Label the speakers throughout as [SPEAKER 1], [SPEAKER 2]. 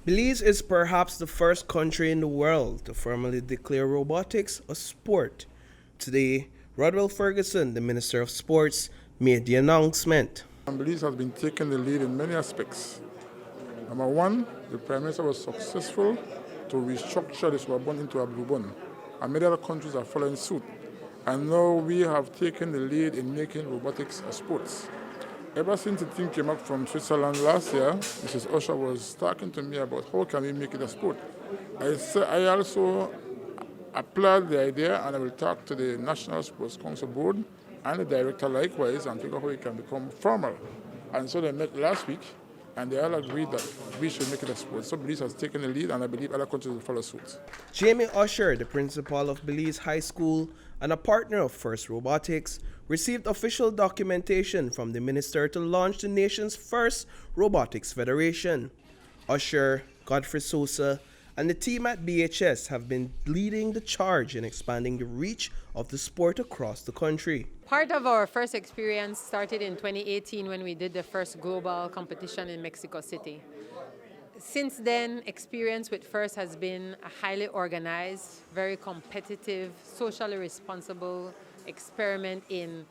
[SPEAKER 1] Belize is perhaps the first country in the world to formally declare robotics a sport. Today, Rodwell Ferguson, the Minister of Sports, made the announcement.
[SPEAKER 2] Belize has been taking the lead in many aspects. Number one, the Prime Minister was successful to restructure this Wabon into a blue bun, and many other countries are following suit. And now we have taken the lead in making robotics a sport. Ever since the thing came up from Switzerland last year, Mrs. Usher was talking to me about how can we make it a sport. I also applaud the idea, and I will talk to the National Sports Council Board and the director likewise and figure out how it can become formal. And so they met last week, and they all agreed that we should make it a sport. So Belize has taken the lead, and I believe other countries will follow suit.
[SPEAKER 1] Jamie Usher, the principal of Belize High School and a partner of First Robotics, received official documentation from the minister to launch the nation's first Robotics Federation. Usher, Godfrey Sosa, and the team at BHS have been leading the charge in expanding the reach of the sport across the country.
[SPEAKER 3] Part of our first experience started in 2018 when we did the first global competition in Mexico City. Since then, experience with FIRST has been a highly organized, very competitive, socially responsible experiment in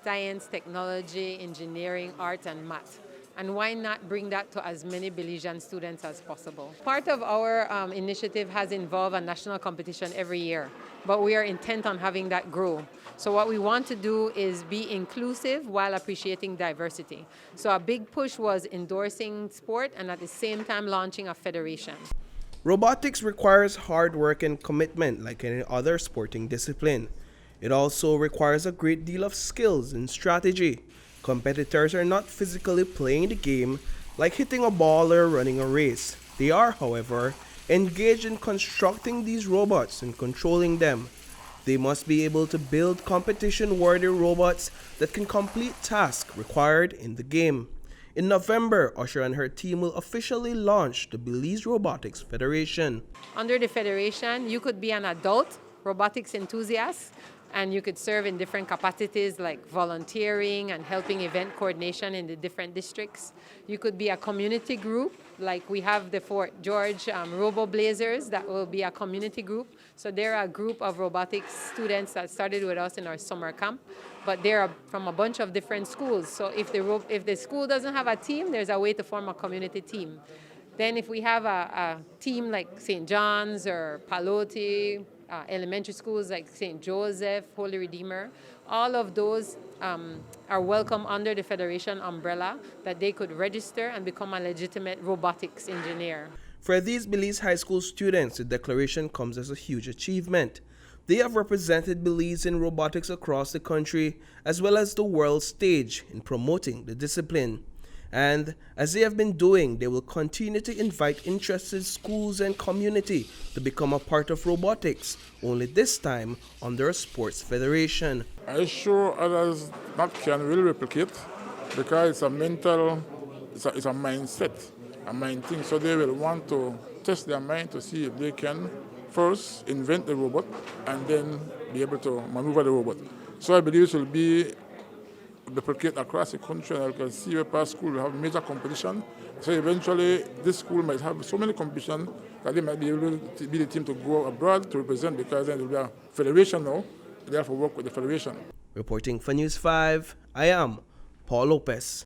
[SPEAKER 3] science, technology, engineering, art, and math. And why not bring that to as many Belizean students as possible? Part of our initiative has involved a national competition every year, but we are intent on having that grow. So what we want to do is be inclusive while appreciating diversity. So a big push was endorsing sport and at the same time launching a federation.
[SPEAKER 1] Robotics requires hard work and commitment like any other sporting discipline. It also requires a great deal of skills and strategy. Competitors are not physically playing the game like hitting a ball or running a race. They are, however, engaged in constructing these robots and controlling them. They must be able to build competition-worthy robots that can complete tasks required in the game. In November, Usher and her team will officially launch the Belize Robotics Federation.
[SPEAKER 3] Under the federation, you could be an adult robotics enthusiast, and you could serve in different capacities like volunteering and helping event coordination in the different districts. You could be a community group, like we have the Fort George Robo Blazers, that will be a community group. So they're a group of robotics students that started with us in our summer camp, but they're from a bunch of different schools. So if the school doesn't have a team, there's a way to form a community team. Then if we have a team like St. John's or Palote, elementary schools like St. Joseph, Holy Redeemer, all of those are welcome under the Federation umbrella, that they could register and become a legitimate robotics engineer.
[SPEAKER 1] For these Belize High School students, the declaration comes as a huge achievement. They have represented Belize in robotics across the country as well as the world stage in promoting the discipline. And as they have been doing, they will continue to invite interested schools and community to become a part of robotics, only this time under a sports federation.
[SPEAKER 2] I'm sure others that can really replicate, because it's a mental, it's a mindset, a mind thing. So they will want to test their mind to see if they can first invent the robot and then be able to maneuver the robot. So I believe it will be replicate across the country, and I can see where past school will have major competition. So eventually this school might have so many competitions that they might be able to be the team to go abroad to represent, because then there will be a federation now, they have to work with the federation.
[SPEAKER 1] Reporting for News 5, I am Paul Lopez.